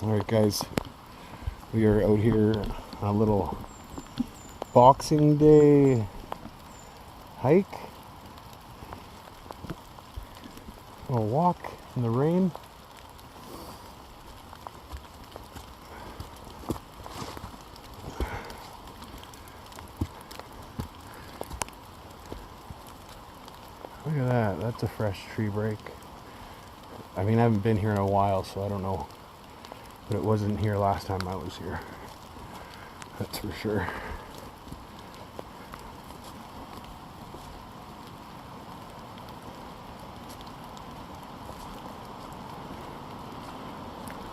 Alright guys, we are out here on a little Boxing Day hike, a little walk in the rain. Look at that, that's a fresh tree break. I mean, I haven't been here in a while, so I don't know, but it wasn't here last time I was here, that's for sure.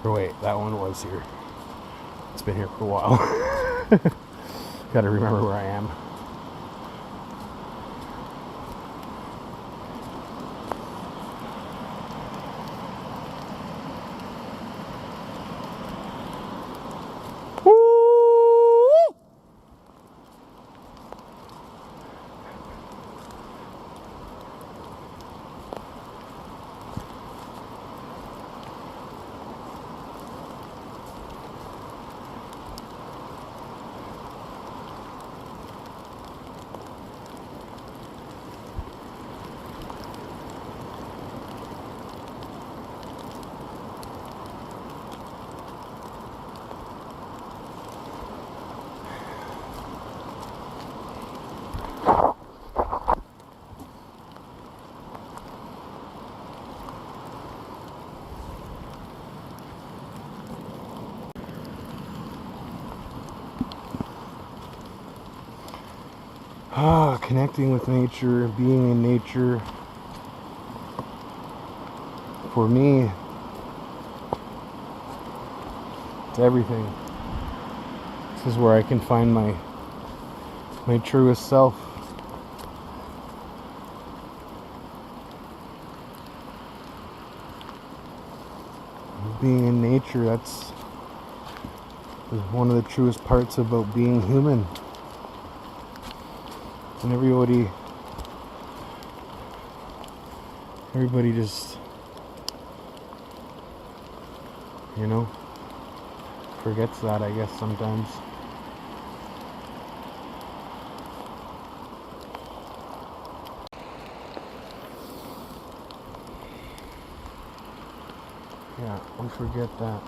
Or wait, that one was here. It's been here for a while. Gotta remember where I am. Connecting with nature, being in nature, for me, it's everything. This is where I can find my truest self. Being in nature, that's one of the truest parts about being human. And everybody just, you know, forgets that, I guess, sometimes. Yeah, we forget that.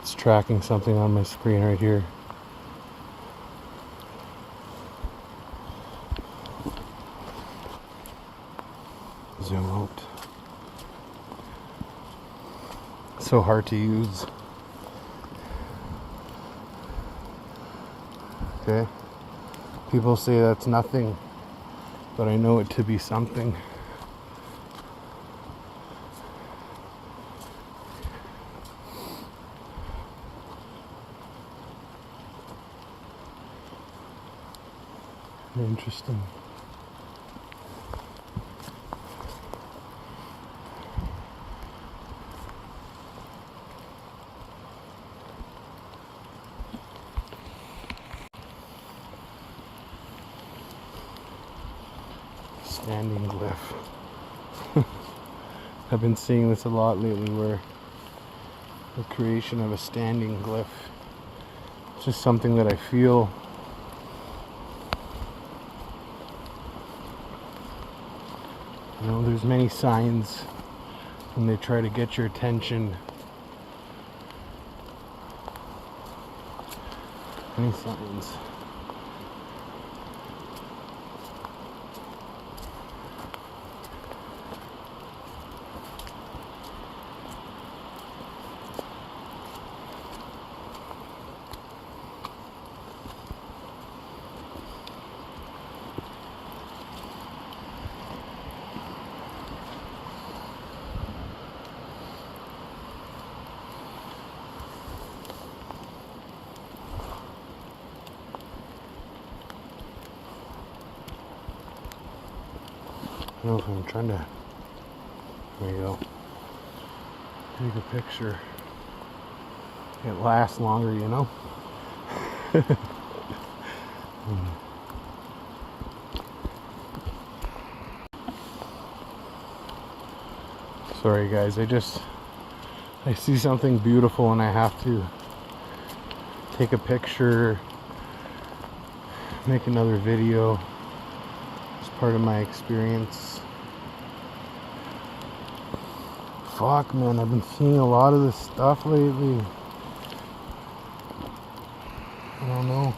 It's tracking something on my screen right here. Zoom out. So hard to use. Okay. People say that's nothing, but I know it to be something. Interesting. Standing glyph. I've been seeing this a lot lately, where the creation of a standing glyph. It's just something that I feel. You know, there's many signs when they try to get your attention. Many signs. know if I'm trying to, there you go, take a picture. It lasts longer, you know. Sorry guys, I see something beautiful and I have to take a picture, make another video. It's part of my experience. Fuck man, I've been seeing a lot of this stuff lately. I don't know.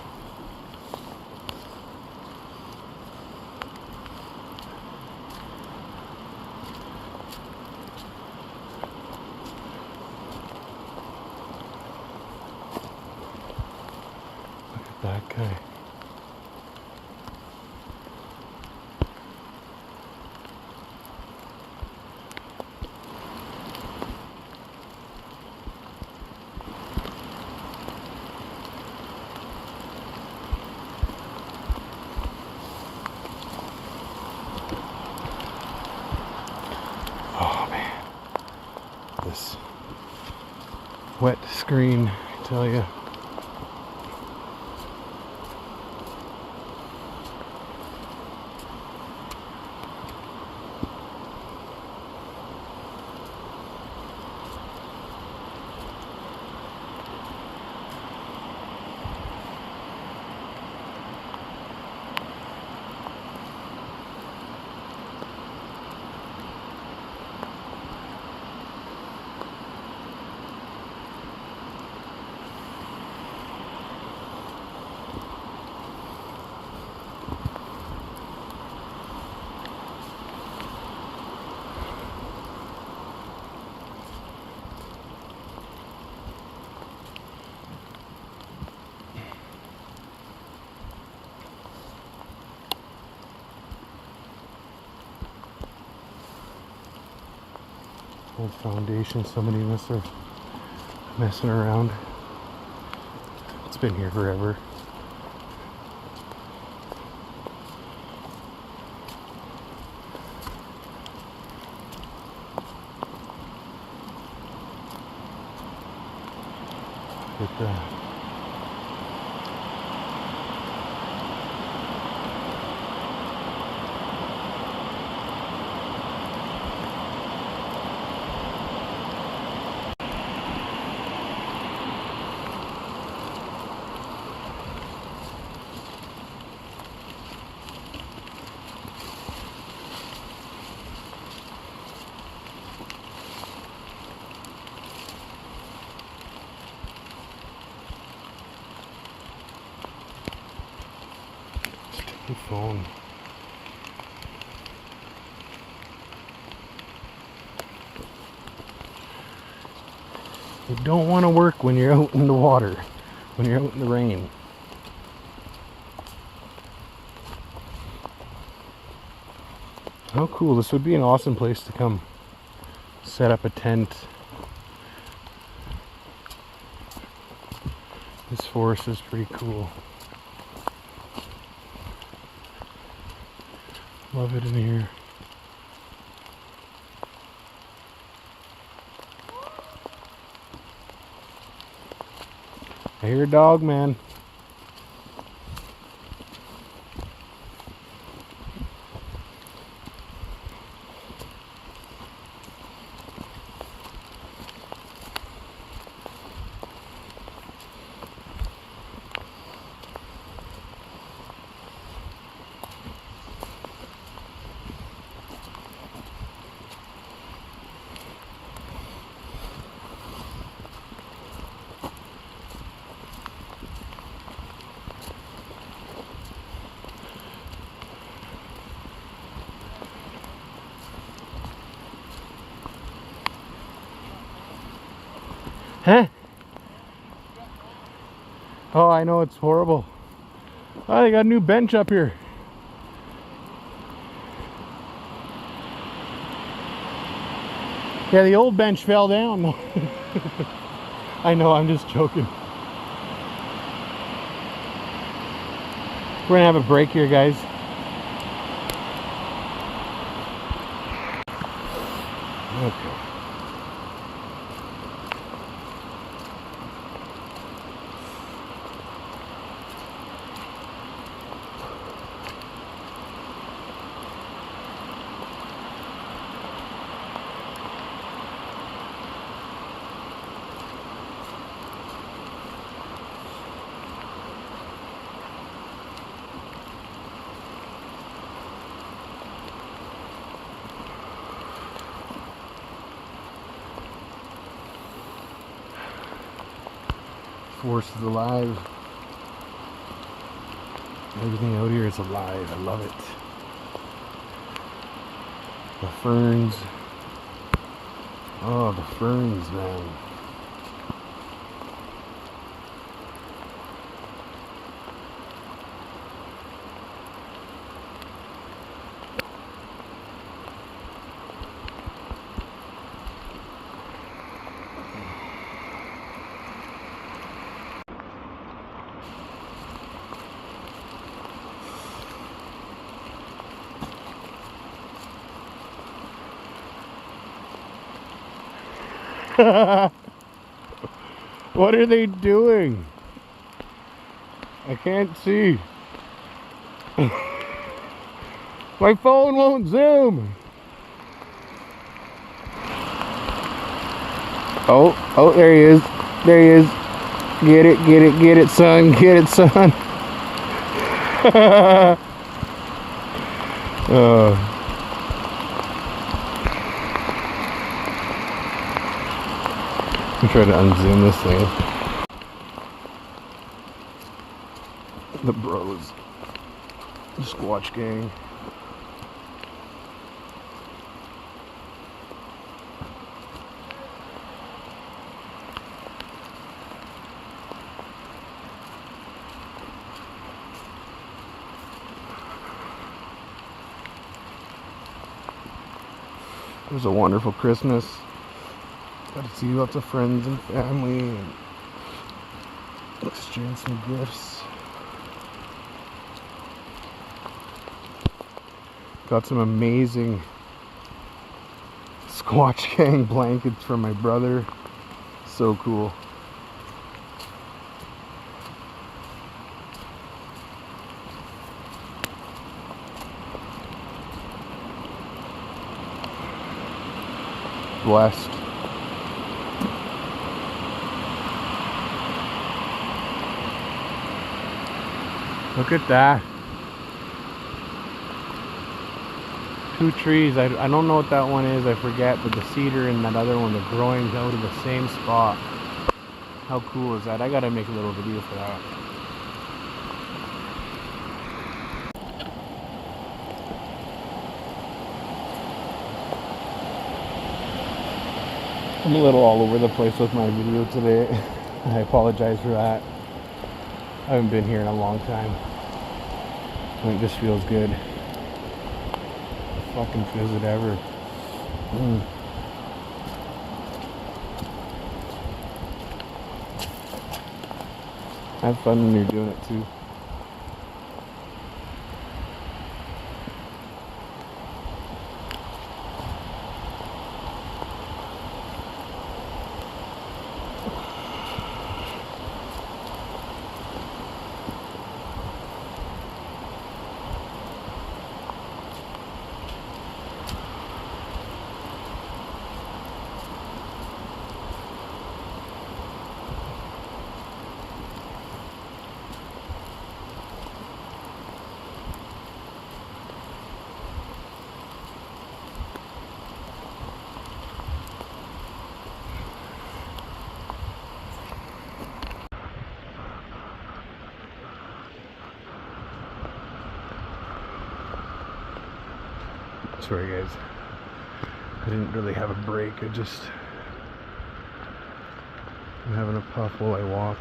Look at that guy. Oh man, this wet screen, I tell you. Old foundation, somebody must have messing around. It's been here forever. Look at that. Phone. You don't want to work when you're out in the water, when you're out in the rain. How cool, this would be an awesome place to come set up a tent. This forest is pretty cool. Love it in here. I hear a dog, man. Huh? Oh, I know, it's horrible. Oh, they got a new bench up here. Yeah, the old bench fell down. I know, I'm just joking. We're gonna have a break here, guys. Okay. Forest is alive. Everything out here is alive. I love it. The ferns. Oh, the ferns, man. What are they doing? I can't see. My phone won't zoom. Oh, there he is. There he is. Get it, son. Get it, son. I'm trying to unzoom this thing. The bros. The Squatch Gang. It was a wonderful Christmas. Got to see lots of friends and family and exchange some gifts. Got some amazing Squatch Gang blankets from my brother. So cool. Blessed. Look at that. 2 trees. I don't know what that one is. I forget. But the cedar and that other one, they're growing out of the same spot. How cool is that? I gotta make a little video for that. I'm a little all over the place with my video today. I apologize for that. I haven't been here in a long time. And it just feels good. Fucking visit ever. Have fun when you're doing it too. Sorry guys, I didn't really have a break. I'm having a puff while I walk.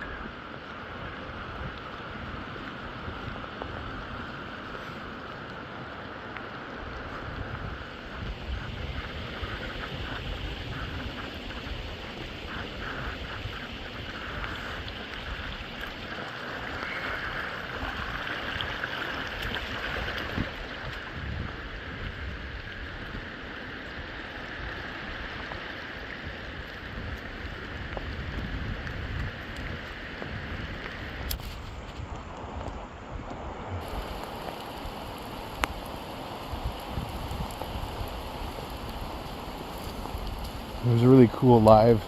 It was a really cool live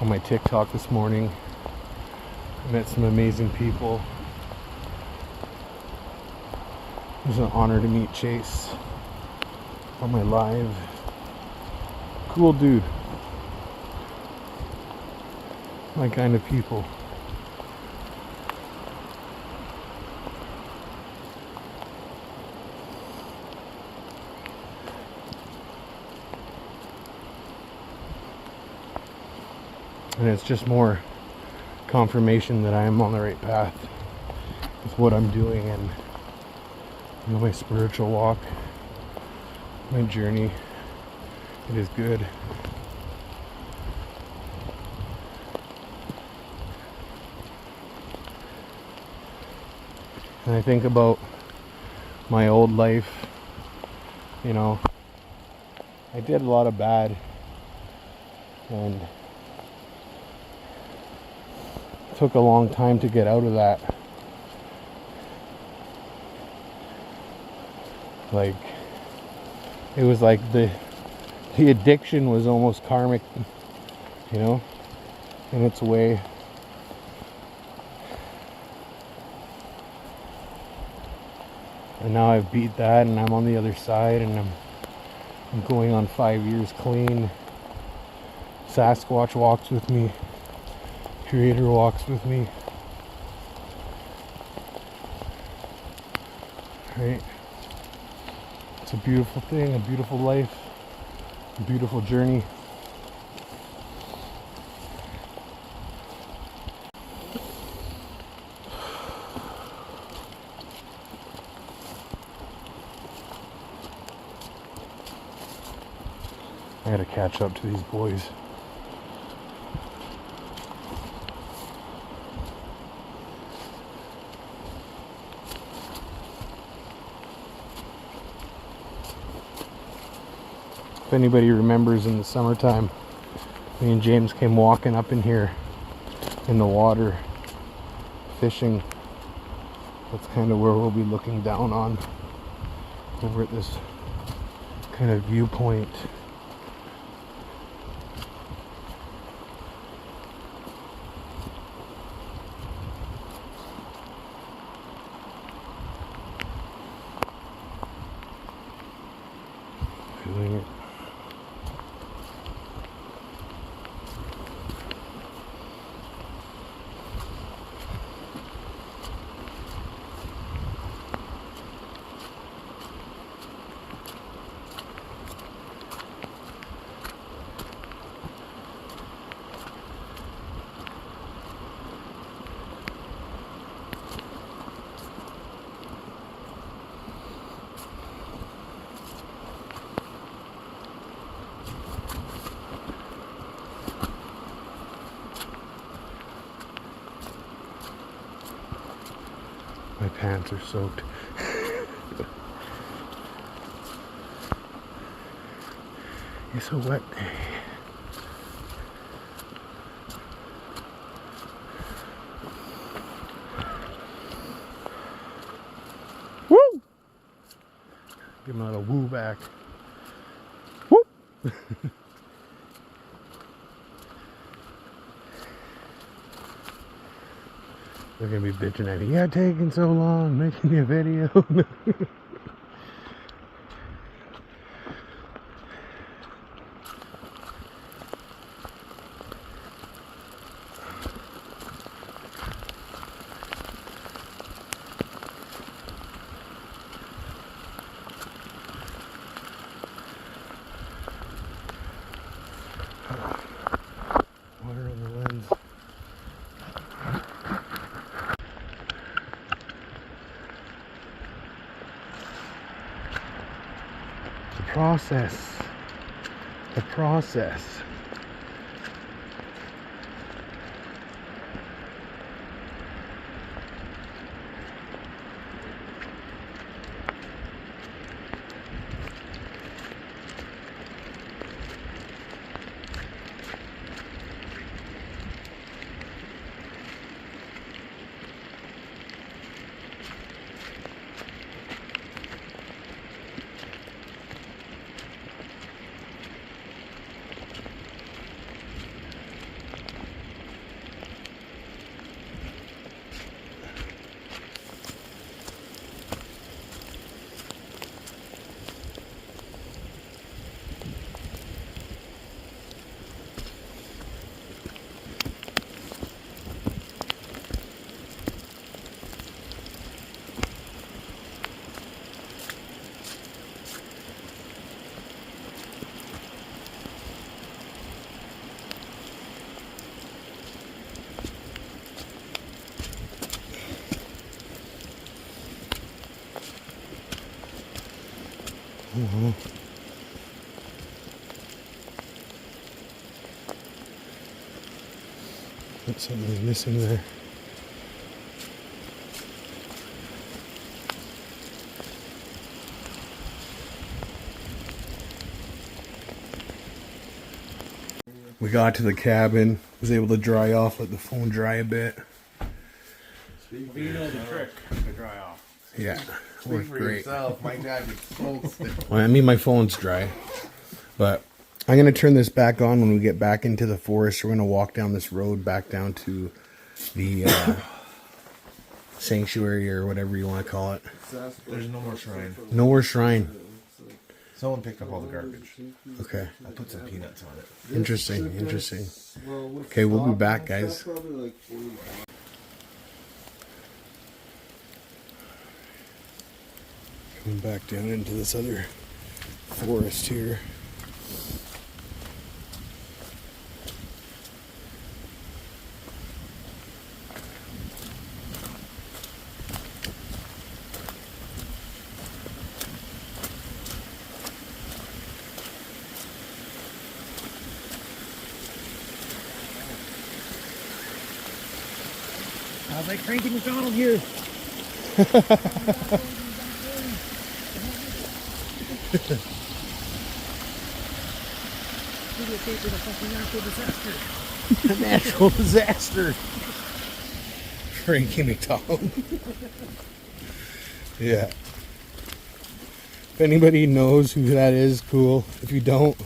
on my TikTok this morning. I met some amazing people. It was an honor to meet Chase on my live. Cool dude. My kind of people. And it's just more confirmation that I am on the right path with what I'm doing and, you know, my spiritual walk, my journey. It is good. And I think about my old life, you know, I did a lot of bad, and it took a long time to get out of that. Like, it was like the addiction was almost karmic, you know, in its way. And now I've beat that, and I'm on the other side, and I'm going on 5 years clean. Sasquatch walks with me. Creator walks with me. Right? It's a beautiful thing, a beautiful life, a beautiful journey. I gotta catch up to these boys. If anybody remembers, in the summertime, me and James came walking up in here in the water, fishing. That's kind of where we'll be looking down on, over at this kind of viewpoint. Feeling it. My pants are soaked. It's a wet day. Woo! Give him a little woo back. Woo! They're gonna be bitching at me. Yeah, taking so long, making a video. Water on the lens. The process. That's something missing there. We got to the cabin, was able to dry off, let the phone dry a bit. Well, you know the trick to dry off. Yeah, worked great. My dad gets cold still. Well, I mean, my phone's dry, but I'm going to turn this back on when we get back into the forest. We're going to walk down this road back down to the sanctuary or whatever you want to call it. There's no more shrine. No more shrine. Someone picked up all the garbage. Okay. I put some peanuts on it. Interesting, interesting. Okay, we'll be back, guys. Coming back down into this other forest here. I was like, Frankie McDonald here. A natural disaster. Frankie McDonald. Yeah. If anybody knows who that is, cool. If you don't,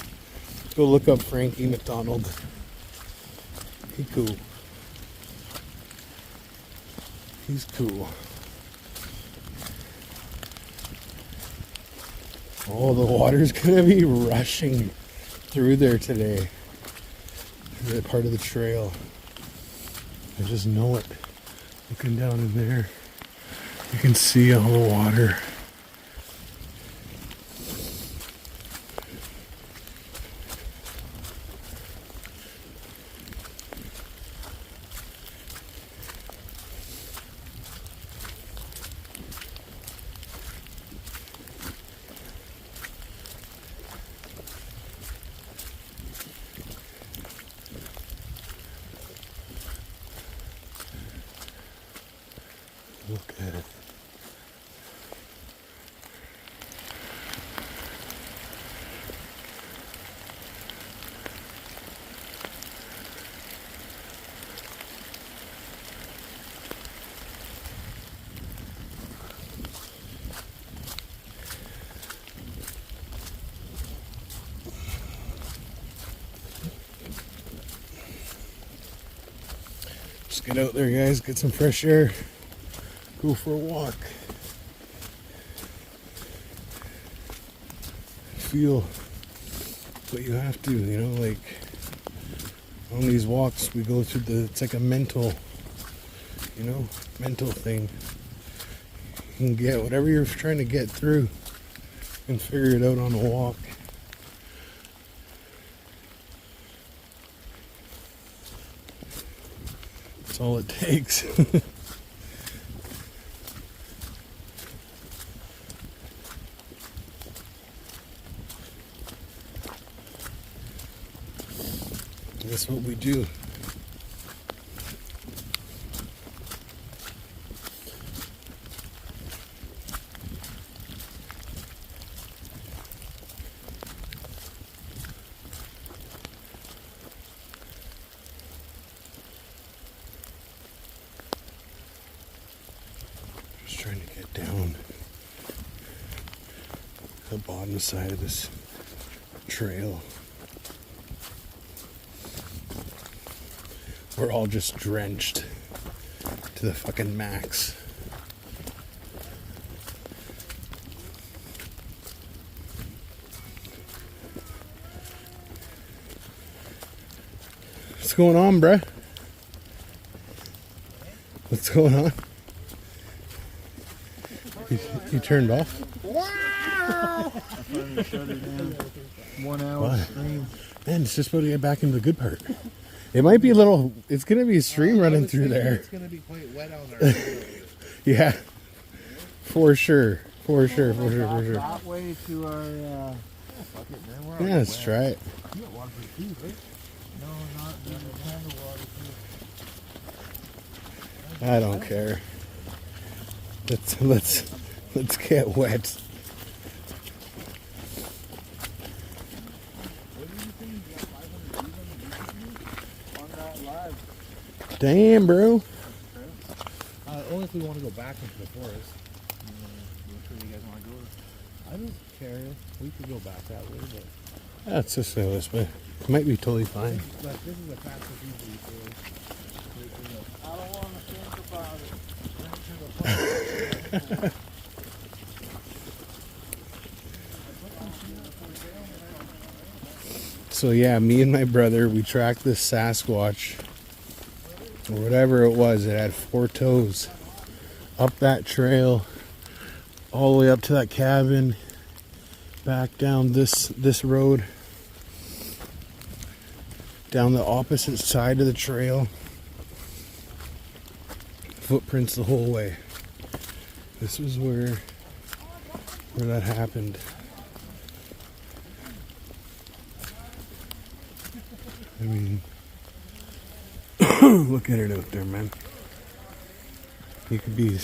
go look up Frankie McDonald. He cool. He's cool. Oh, the water's gonna be rushing through there today. That part of the trail. I just know it. Looking down in there, you can see all the water. Look at it. Just get out there, guys, get some fresh air. Go for a walk. Feel what you have to, you know, like on these walks we go through it's like a mental, you know, mental thing. You can get whatever you're trying to get through and figure it out on a walk. That's all it takes. That's what we do. Just trying to get down the bottom side of this trail. We're all just drenched to the fucking max. What's going on, bruh? What's going on? You turned off? Wow! I finally shut it down. 1 hour Why? stream. Man, it's just about to get back into the good part. It might be a little, it's going to be a stream running through there. It's going to be quite wet on our road. Yeah, for sure. For sure, for sure, for sure. That way to our. Fuck it, man. We're already Yeah, let's wet. try it. You got water for the teeth, right? No, not the candle water. I don't care. Let's get wet. What do you think? You got 500 views on that live. Damn, bro. Only if we want to go back into the forest. Which way you guys want to go? I don't care. We could go back that way, but Let's just go this way. It might be totally fine. this is the fastest easy for. I don't want to think about it. So yeah, me and my brother, we tracked this Sasquatch, or whatever it was. It had 4 toes up that trail, all the way up to that cabin, back down this road, down the opposite side of the trail. Footprints the whole way. This was where that happened. I mean, look at it out there, man. You could be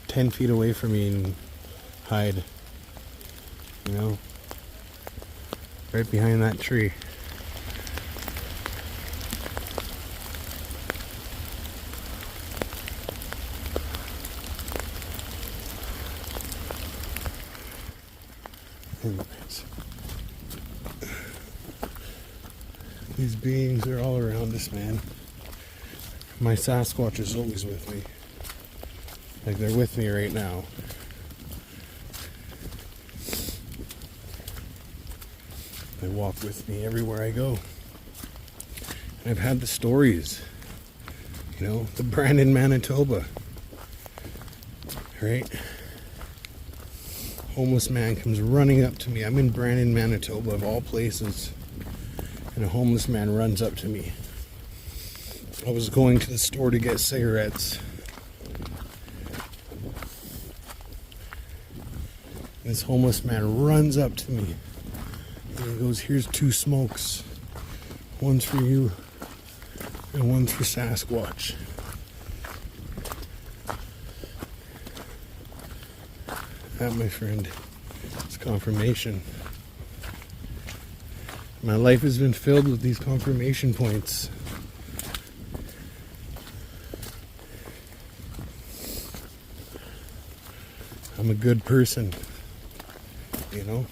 10 feet away from me and hide. You know? Right behind that tree. Anyways. These beings are all around us, man. My Sasquatch is always with me. Like, they're with me right now. They walk with me everywhere I go. And I've had the stories. You know, the Brandon, Manitoba. Right? Homeless man comes running up to me. I'm in Brandon, Manitoba, of all places. And a homeless man runs up to me. I was going to the store to get cigarettes. This homeless man runs up to me. And he goes, "Here's 2 smokes. One's for you and one's for Sasquatch." That, my friend, is confirmation. My life has been filled with these confirmation points. I'm a good person, you know?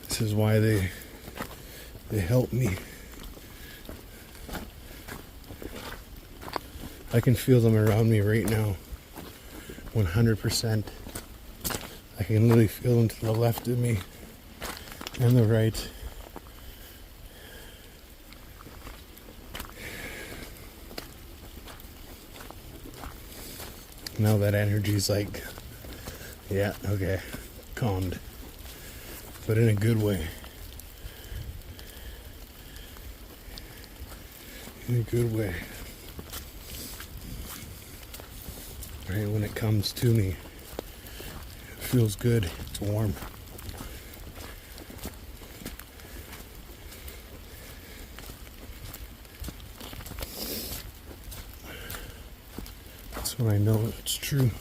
This is why they help me. I can feel them around me right now, 100%. I can literally feel them to the left of me and the right. Now that energy's like, yeah, okay, calmed. But in a good way. In a good way. Right, when it comes to me, it feels good, it's warm. That's when I know it's true.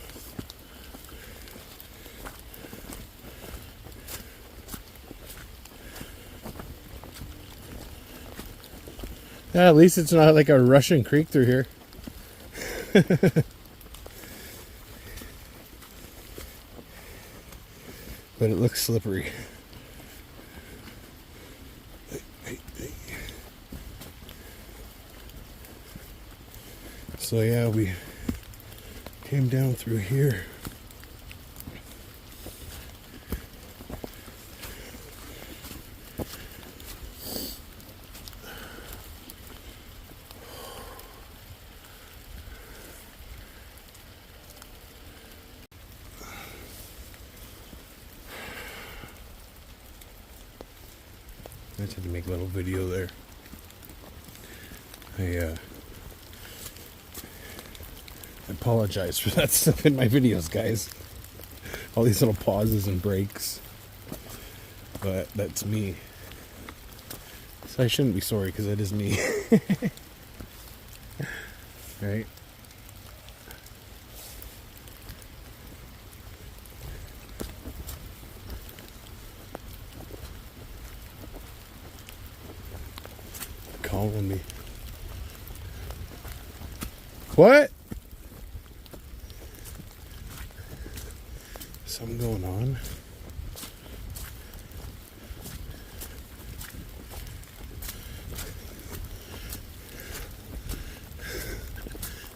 Yeah, at least it's not like a rushing creek through here. But it looks slippery. So yeah, we came down through here. I just had to make a little video there. I apologize for that stuff in my videos, guys. All these little pauses and breaks. But that's me. So I shouldn't be sorry because that is me. Right? Calling me. What? Something going on?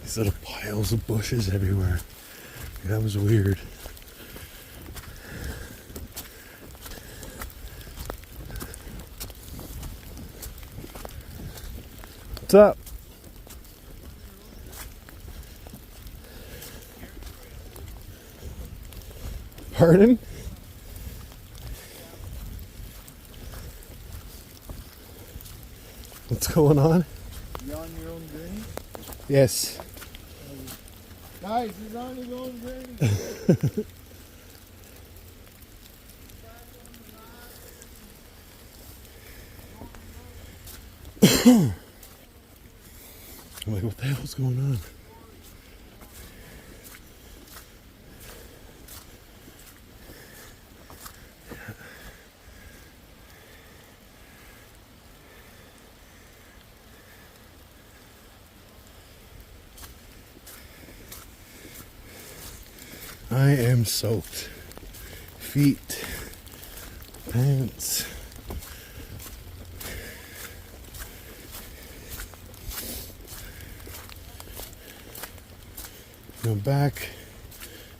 These little piles of bushes everywhere. That was weird. What's up? Pardon? What's going on? You on your own journey? Yes. Guys, he's on his own journey. I'm like, what the hell's going on? I am soaked. Feet, pants. Now back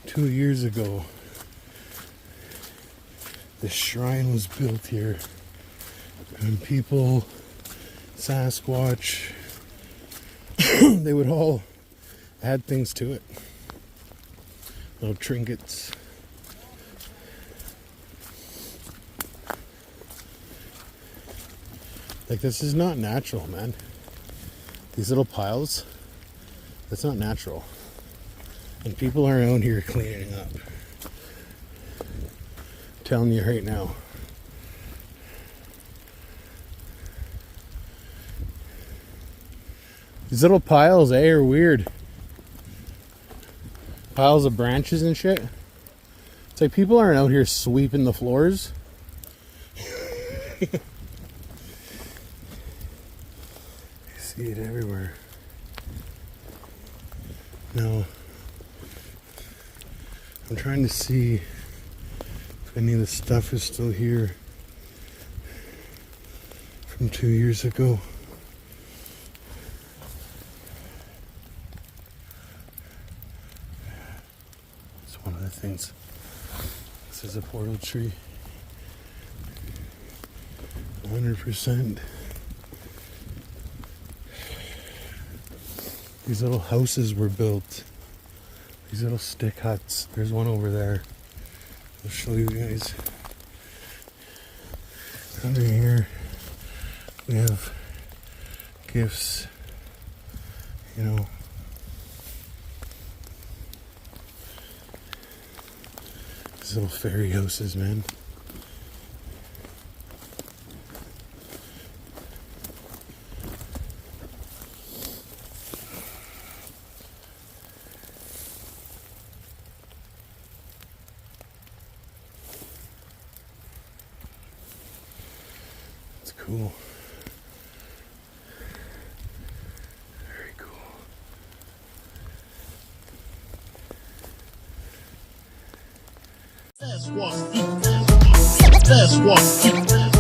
2 years ago, the shrine was built here, and people, Sasquatch, they would all add things to it. Little trinkets. Like, this is not natural, man. These little piles, that's not natural. And people are out here cleaning up. I'm telling you right now. These little piles, are weird. Piles of branches and shit. It's like people aren't out here sweeping the floors. I see it everywhere. No. I'm trying to see if any of the stuff is still here from 2 years ago. It's one of the things. This is a portal tree. 100%. These little houses were built. These little stick huts. There's one over there. I'll show you guys. Under here, we have gifts. You know. These little fairy houses, man. It's cool. Very cool. Sasquatch.